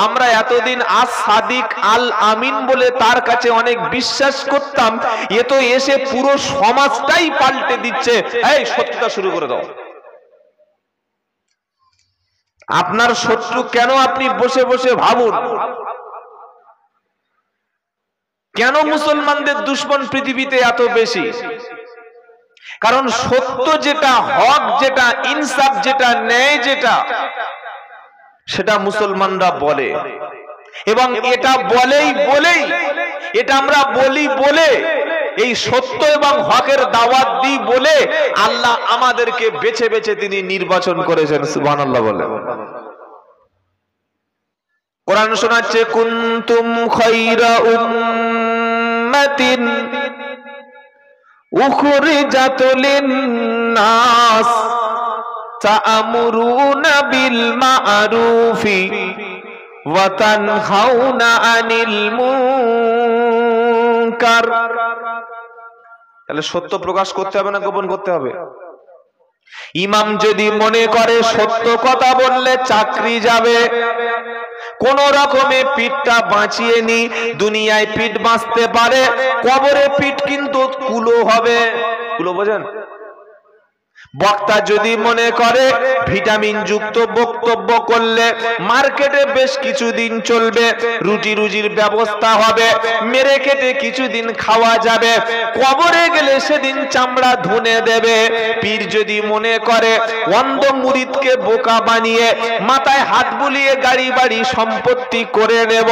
আমরা এতদিন আজ সাদিক আল আমিন বলে তার কাছে অনেক বিশ্বাস করতাম, এ তো এসে পুরো সমাজটাই পাল্টে দিচ্ছে। এই সত্যটা শুরু করে দাও। আপনার শত্রু কেন আপনি বসে বসে ভাবুন। কেন মুসলমানদের দুশমন পৃথিবীতে এত বেশি? কারণ সত্য যেটা, হক যেটা, ইনসাফ যেটা, ন্যায় যেটা, সেটা মুসলমানরা বলে, এবং এটা বলেই এটা আমরা বলি বলে, এই সত্য এবং হকের দাওয়াত দিই বলে আল্লাহ আমাদেরকে বেছে বেছে তিনি নির্বাচন করেছেন। সুবহানাল্লাহ বলে। কোরআন শোনাচ্ছে কুনতুম খায়রা উম্মাতিন উখরিজাত লিন-নাস তা'মুরুনা বিল মা'রুফি ওয়া তানহাউনা আনিল মুনকার। তাহলে সত্য প্রকাশ করতে হবে না গোপন করতে হবে? ইমাম যদি মনে করে সত্য কথা বললে চাকরি যাবে, কোন রকমে পিঠটা বাঁচিয়ে নি, দুনিয়ায় পিঠ বাঁচতে পারে, কবরে পিঠ কিন্তু কুলো হবে। কুলো বোঝেন? বক্তা যদি মনে করে ভিটামিন যুক্ত বক্তব্য করলে মার্কেটে বেশ কিছুদিন চলবে, রুটি রুজির ব্যবস্থা হবে, মেরে কেটে কিছুদিন খাওয়া যাবে, কবরে গেলে সেদিন চামড়া ধুনে দেবে। পীর যদি মনে করে অন্ধ মুরিদকে বোকা বানিয়ে মাথায় হাত বুলিয়ে গাড়ি বাড়ি সম্পত্তি করে নেব,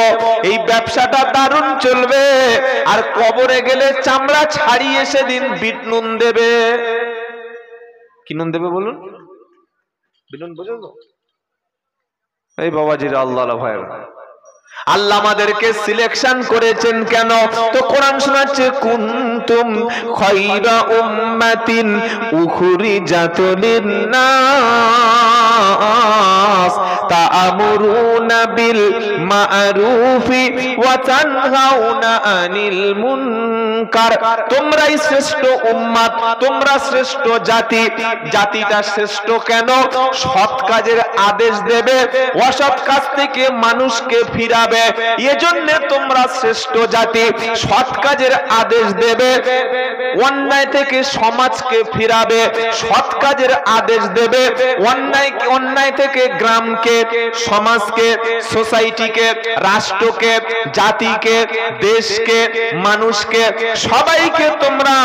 এই ব্যবসাটা দারুণ চলবে, আর কবরে গেলে চামড়া ছাড়িয়ে সেদিন বিট নুন দেবে। কি নুন দেবে বলুন? বিনুন বোঝেন তো? এই বাবাজিরা, আল্লাহ ভাইরা, আল্লাহ আমাদেরকে সিলেকশন করেছেন কেন? তো কোরআন শোনাচ্ছে কুনতুম খায়রা উম্মাতিন উখরিজাত লিন-নাস তা'মুরুনা বিল মা'রুফি ওয়া তানহাউনা আনিল মুনকার। তোমরাই শ্রেষ্ঠ উম্মত, তোমরা শ্রেষ্ঠ জাতি। জাতিটা শ্রেষ্ঠ কেন? সৎ কাজের আদেশ দেবে, অসৎ কাজ থেকে মানুষকে ফিরাবে, এজন্য তোমরা শ্রেষ্ঠ জাতি। সৎ কাজের আদেশ দেবে, অন্যায় থেকে সমাজকে ফিরাবে, সৎ কাজের আদেশ দেবে, অন্যায় থেকে গ্রামকে, সমাজকে, সোসাইটিকে, রাষ্ট্রকে, জাতিকে, দেশকে, মানুষকে, সবাইকে তোমরা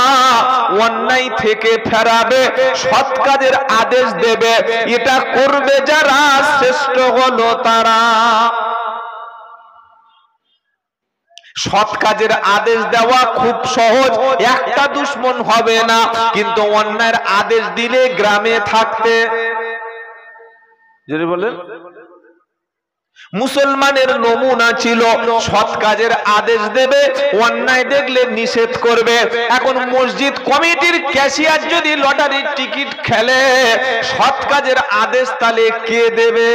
অন্যায় থেকে ফেরাবে, সৎ কাজের আদেশ দেবে। এটা করবে যারা শ্রেষ্ঠ হলো তারা। সৎ কাজের আদেশ দেওয়া খুব সহজ, একটা দুশ্মন হবে না, কিন্তু অন্যায়ের আদেশ দিলে গ্রামে থাকতে যদি বলেন মুসলমানের নমুনা ছিল সৎ কাজের আদেশ দেবে, অন্যায় দেখলে নিষেধ করবে। এখন মসজিদ কমিটির ক্যাশিয়ার যদি লটারির টিকিট খেলে, সৎ কাজের আদেশ তাহলে কে দেবে?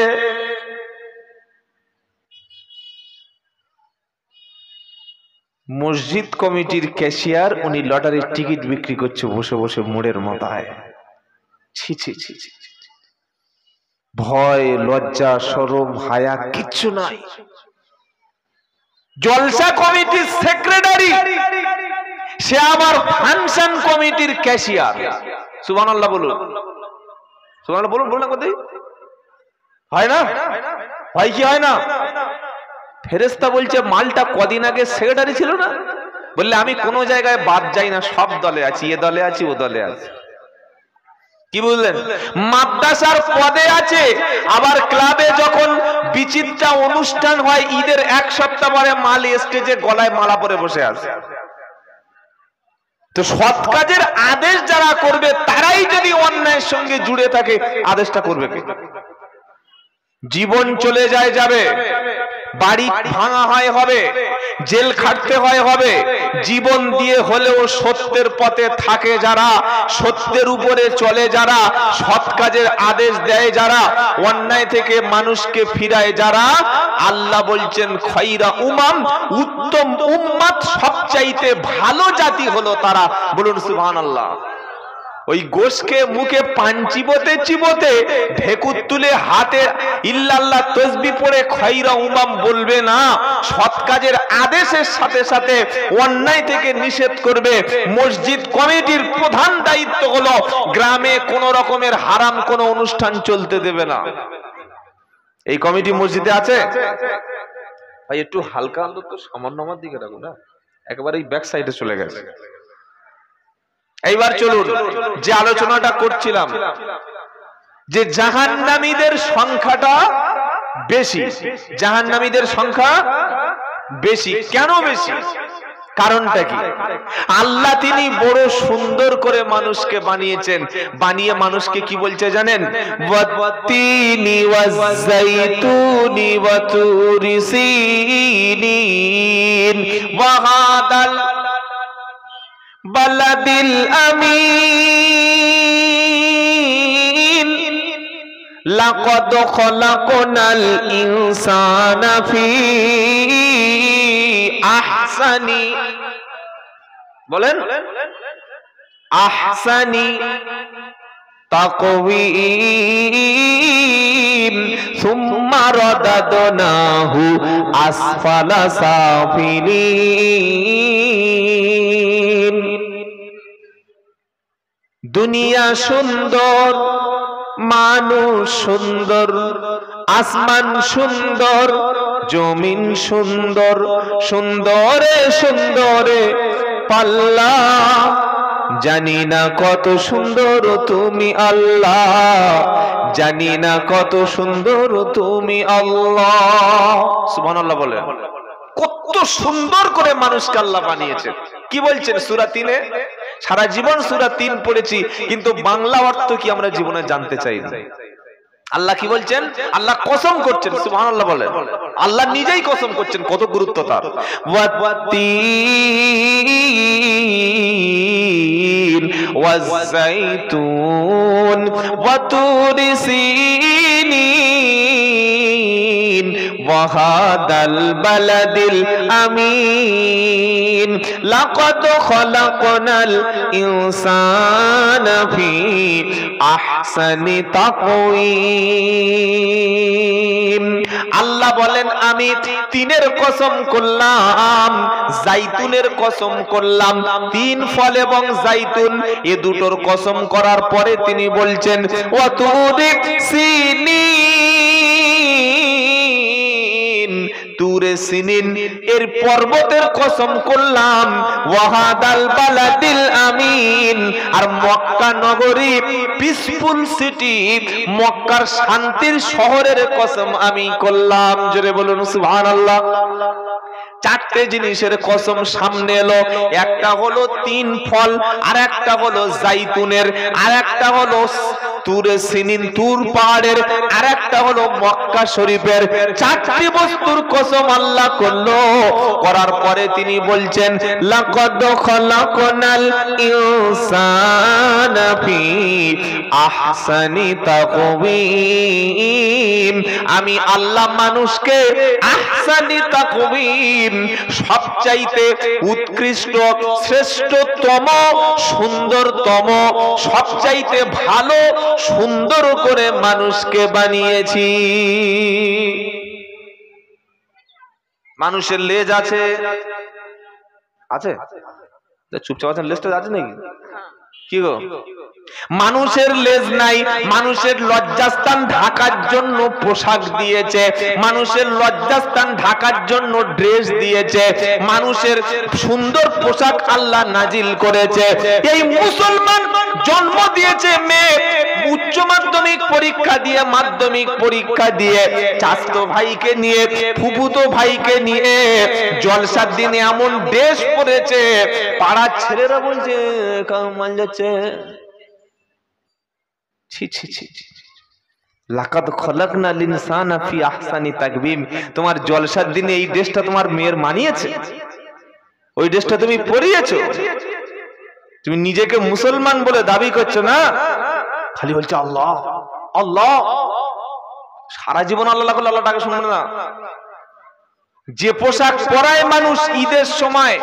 মসজিদ কমিটির ক্যাশিয়ার, উনি লটারির টিকিট বিক্রি করছে বসে বসে মোড়ের মাথায়। ছি ছি ছি ছি, ভয় লজ্জা শরম হায়া কিচ্ছু নাই। জলসা কমিটির সেক্রেটারি, সে আবার ফাংশন কমিটির ক্যাশিয়ার। সুবহানাল্লাহ বলুন, সুবহানাল্লাহ বলুন, বলুন না কোথায় হয় না? হয় কি হয় না? ফেরেশতা বলছে মালটা কদিন আগে সেক্রেটারি ছিল না? বললে আমি কোন জায়গায় বাদ যাই না, সব দলে আছি, এ দলে আছি, ও দলে আছি। কি বুঝলেন? মাদ্রাসার পদে আছে, আবার ক্লাবে যখন বিচিত্রা অনুষ্ঠান হয়, ঈদের এক সপ্তাহ পরে মাল স্টেজে গলায় মালা পরে বসে আছে। তো সৎ কাজের আদেশ যারা করবে তারাই যদি অন্যায়ের সঙ্গে জুড়ে থাকে, আদেশটা করবে কে? জীবন চলে যায় যাবে, বাড়ি ভাঙা হয় হবে, জেল খাটতে হয় হবে, জীবন দিয়ে হলেও সত্যের পথে থাকে যারা, সত্যের উপরে চলে যারা, সৎ কাজের আদেশ দেয় যারা, অন্যায় থেকে মানুষকে ফিরায় যারা, আল্লাহ বলছেন খায়রা উমাম, উত্তম উম্মত, সবচাইতে ভালো জাতি হলো তারা। বলুন সুবহানাল্লাহ। ওই গোশকে মুখে পান চিবোতে চিবোতে ঢেকুর তুলে হাতে ইল্লাল্লাহ তাসবিহ পড়ে খায়রা উমাম বলবে না, সৎ কাজের আদেশের সাথে সাথে অন্যায় থেকে নিষেধ করবে। মসজিদ কমিটির প্রধান দায়িত্ব হলো গ্রামে কোন রকমের হারাম কোন অনুষ্ঠান চলতে দেবে না। এই কমিটি মসজিদে আছে ভাই, একটু হালকা আলো তো সামান্য আমার দিকে রাখুন না, একেবারে এই ব্যাক সাইডে চলে গেছে। এইবার চলুন যে আলোচনাটা করছিলাম, যে জাহান্নামীদের সংখ্যাটা বেশি, জাহান্নামীদের সংখ্যা বেশি। কেন বেশি? কারণটা কি? আল্লাহ তিনি বড় সুন্দর করে মানুষকে বানিয়েছেন, বানিয়ে মানুষকে কি বলছে জানেন? ওয়াত্তিনি ওয়াজ-যাইতুনি ওয়া তুরি সিনিন ওয়া হাদাল বালাদিল আমিন লাকাদ খলাকনাল ইনসানা ফি আহসানি, বলেন আহসানি তাকওয়িম সুম্মা রাদাদনাহু আসফালা সাফিলিন। দুনিয়া সুন্দর, মানুষ সুন্দর, আসমান সুন্দর, জমিন সুন্দর, সুন্দরে সুন্দরে পাল্লা, জানি না কত সুন্দর তুমি আল্লাহ, জানি না কত সুন্দর তুমি আল্লাহ। সুবহানাল্লাহ বলেন। কত সুন্দর করে মানুষকে আল্লাহ বানিয়েছে। কি বলছেন সূরা ৩-এ? সারা জীবন সূরা ৩ পড়েছি, কিন্তু বাংলা অর্থ কি আমরা জীবনে জানতে চাই না। আল্লাহ কি বলছেন? আল্লাহ কসম করছেন, সুবহানাল্লাহ বলেন। আল্লাহ নিজেই কসম করছেন, কত গুরুত্ব তার। ওয়াত্তিন ওয়াজ-যাইতুন ওয়া তুরি সিনিন ওয়াহাদাল বালাদিল আমিন লাকাদ খলাকনাল ইনসানা ফি আহসানি তাকওয়িম। আল্লাহ বলেন আমি তিনের কসম করলাম, জাইতুনের কসম করলাম, তিন ফল এবং জাইতুন এ দুটোর কসম করার পরে তিনি বলছেন ওয়া তুরি সিনিন, তুরে সিনিন এর পর্বতের কসম করলাম, ওয়াহাদাল বালাদিল আমিন আর মক্কা নগরী পিসফুল সিটি, মক্কার শান্তির শহরের কসম আমি করলাম। জোরে বলুন সুবহানাল্লাহ। চারটে জিনিসের কসম সামনে এলো, একটা হলো তিন ফল, আর একটা হলো জাইতুনের, আর একটা হলো তুরে সিনিন তুর পাহাড়ের, আর একটা হলো মক্কা শরীফের। চারটি বস্তুর কসম আল্লাহ করলো, করার পরে তিনি বলছেন লাকাদ খলাকনাল ইনসানা ফি আহসানি তাকওয়িম, আমি আল্লাহ মানুষকে আহসানি তাকওয়িম সবচাইতে উৎকৃষ্ট, শ্রেষ্ঠতম, সুন্দরতম, সবচাইতে ভালো সুন্দর করে মানুষকে বানিয়েছি। মানুষের লেজ আছে, আছে চুপচাপ আছেন, লেজটা আছে নাকি? কি গো, মানুষের লেজ নাই, মানুষের লজ্জাস্থান ঢাকার জন্য পোশাক দিয়েছে, মানুষের লজ্জাস্থান ঢাকার জন্য ড্রেস দিয়েছে, মানুষের সুন্দর পোশাক আল্লাহ নাজিল করেছে। এই মুসলমান জন্ম দিয়েছে মেয়ে, উচ্চ মাধ্যমিক পরীক্ষা দিয়ে, মাধ্যমিক পরীক্ষা দিয়ে চাচতো ভাইকে নিয়ে, ফুফুতো ভাইকে নিয়ে জলসার দিনে এমন ড্রেস পরেছে, পাড়ার ছেলেরা বলছে কামাল যাচ্ছে। ছি ছি ছি, লাকাদ খলাকনাল ইনসানা ফি আহসানি তাকওয়িম। তোমার জলসার দিনে এই ড্রেসটা তোমার মেয়ের মানিয়েছে? ওই ড্রেসটা তুমি পরিয়েছো? তুমি নিজেকে মুসলমান বলে দাবি করছো না, খালি বলছো আল্লাহ আল্লাহ, সারা জীবন আল্লাহ করলে আল্লাহ টাকা শুনবে না। যে পোশাক পরায় মানুষ ঈদের সময়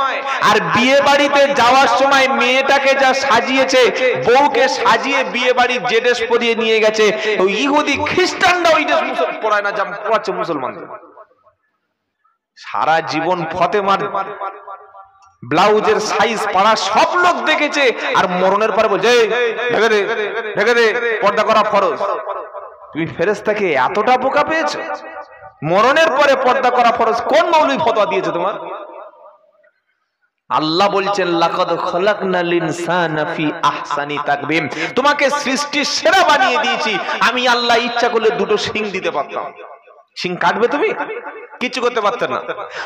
আর বিয়ে বাড়িতে যাওয়ার সময় মেয়েটাকে যা সাজিয়েছে, বউকে সাজিয়ে বিয়ে বাড়ি যে ড্রেস পরিয়ে নিয়ে গেছে, ওই ইহুদি খ্রিস্টানরা ওই ড্রেস পরায় না, যা পরাচ্ছে মুসলমানদের। সারা জীবন ফতেমার ব্লাউজের সাইজ পাড়া সব লোক দেখেছে, আর মরণের পরে বলছে ঢেকে দে ঢেকে দে, পর্দা করা ফরজ। তুমি ফেরেশতাকে এতটা বোকা পেয়েছো? মরণের পরে পর্দা করা ফরজ কোন মৌলবী ফতোয়া দিয়েছে তোমার? আল্লাহ বলছেন লাকাদ খলাকনাল ইনসানা ফি আহসানি তাকওয়িম, তোমাকে সৃষ্টির সেরা বানিয়ে দিয়েছি। আমি আল্লাহ ইচ্ছা করলে দুটো শিং দিতে পারতাম, শিং কাটবে তুমি? কিছু করতে পারতেন না।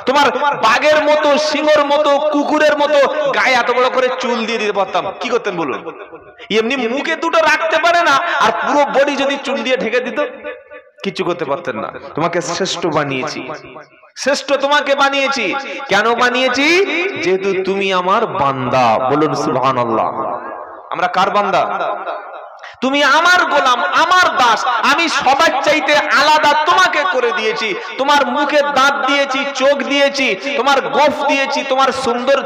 তোমার বাঘের মতো, সিংহের মতো, কুকুরের মতো গায়ে এত বড় করে চুল দিয়ে দিতে পারতাম, কি করতেন বলুন? এমনি মুখে দুটো রাখতে পারে না, আর পুরো বডি যদি চুল দিয়ে ঢেকে দিত, কিছু করতে পারতেন না। তোমাকে শ্রেষ্ঠ বানিয়েছি, শ্রেষ্ঠ তোমাকে বানিয়েছি। কেন বানিয়েছি? যেহেতু তুমি আমার বান্দা। বলুন সুবহানাল্লাহ। আমরা কার বান্দা? তুমি আমার গোলাম, আমার দাস। আমি সবার চাইতে আলাদা তোমাকে করে দিয়েছি। তোমার মুখে দাঁত দিয়েছি, চোখ দিয়েছি, তোমার গোঁফ দিয়েছি, তোমার সুন্দর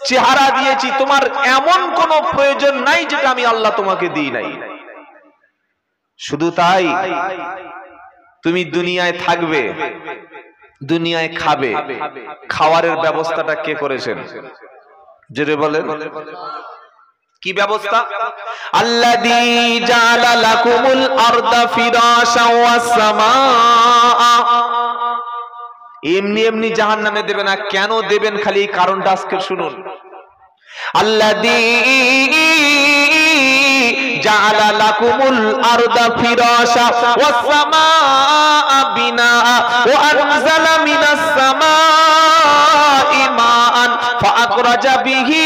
চেহারা দিয়েছি। তোমার এমন কোনো প্রয়োজন নাই যেটা আমি আল্লাহ তোমাকে দিই নাই। শুধু তাই, তুমি দুনিয়ায় থাকবে, দুনিয়ায় খাবে, খাওয়ারের ব্যবস্থাটা কে করেছেন? জোরে বলেন, কি ব্যবস্থা? আল্লাযী জাআলা লাকুমুল আরদা ফিরাশা ওয়াস সামাআ। এমনি এমনি জাহান্নামে দেবে না। কেন দেবেন? খালি এই কারণটা আজকে শুনুন। আল্লাযী জাআলা লাকুমুল আরদা ফিরাশা ওয়াস সামাআ বিনাআ ওয়া আনজালা মিনাস সামাই মাআন ফাআখরাজা বিহি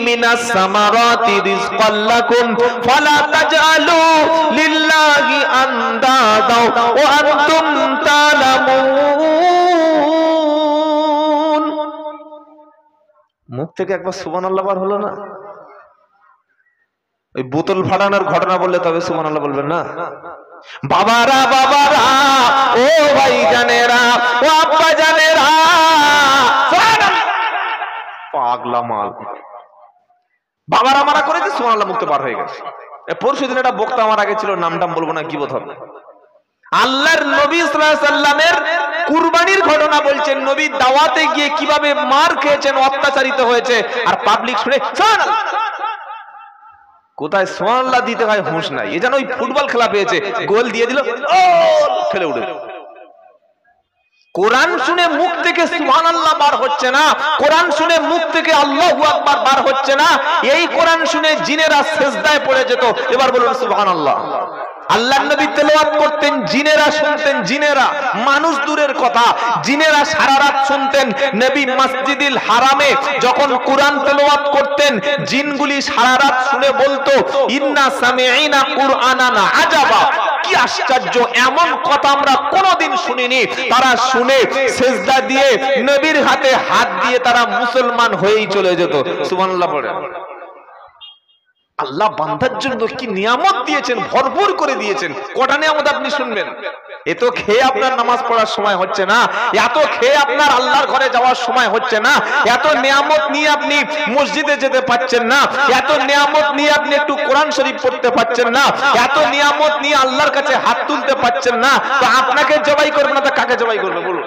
মিনাস সামারাতি রিজকাল লাকুম ফালা তাজআলু লিল্লাহি আনদাদা ওয়া আনতুম তা'লামুন। মুখ থেকে একবার সুবহানাল্লাহ বার হলো না? ওই বোতল ফাটানোর ঘটনা বললে তবে সুবহানাল্লাহ বলবেন না? বাবারা বাবারা, ও ভাই জানেরা, ও আব্বা জানেরা, পাগলা মাল। বাবারা মারা করেছে, সুবহানাল্লাহ, মুক্ত পার হয়ে গেছে। পরশু দিন একটা বক্তা আমার আগে ছিল, নামটাম বলবো না, কি বোধ হবে, আল্লাহর নবী সাল্লাল্লাহু আলাইহি সাল্লামের কুরবানির ঘটনা বলছেন, নবী দাওয়াতে গিয়ে কিভাবে মার খেয়েছেন, অত্যাচারিত হয়েছে, আর পাবলিক শুনে সুবহানাল্লাহ। কোথায় সুবহানাল্লাহ দিতে হয় হুঁশ নাই। এ যেন ওই ফুটবল খেলা পেয়েছে, গোল দিয়ে দিল, ও খেলে উঠে। কোরআন শুনে মুখ থেকে সুবহানাল্লাহ বার হচ্ছে না, কোরআন শুনে মুখ থেকে আল্লাহু আকবার বার হচ্ছে না। এই কোরআন শুনে জিনেরা সিজদায় পড়ে যেত। এবার বলুন সুবহানাল্লাহ। আল্লাহর নবী তেলাওয়াত করতেন, জিনেরা শুনতেন। জিনেরা, মানুষ দূরের কথা, জিনেরা সারা রাত শুনতেন। নবী মসজিদুল হারামে যখন কোরআন তেলাওয়াত করতেন, জিনগুলি সারা রাত শুনে বলতো, ইন্না সামিঈনা কুরআনান আজাবা, কি আশ্চর্য, এমন কথা আমরা কোনোদিন শুনিনি। তারা শুনে সিজদা দিয়ে নবীর হাতে হাত দিয়ে তারা মুসলমান হয়েই চলে যেত। সুবহানাল্লাহ পড়ে। আল্লাহ বান্দার জন্য কি নিয়ামত দিয়েছেন, ভরপুর করে দিয়েছেন। কটা নিয়ামত আপনি শুনবেন। এত খেয়ে আপনার নামাজ পড়ার সময় হচ্ছে না, এত খেয়ে আপনার আল্লাহর ঘরে যাওয়ার সময় হচ্ছে না, এত নিয়ামত নিয়ে আপনি মসজিদে যেতে পারছেন না, এত নিয়ামত নিয়ে আপনি একটু কোরআন শরীফ পড়তে পারছেন না, এত নিয়ামত নিয়ে আল্লাহর কাছে হাত তুলতে পারছেন না। তো আপনাকে জবাই করবে না, তো কাকে জবাই করবে বলুন?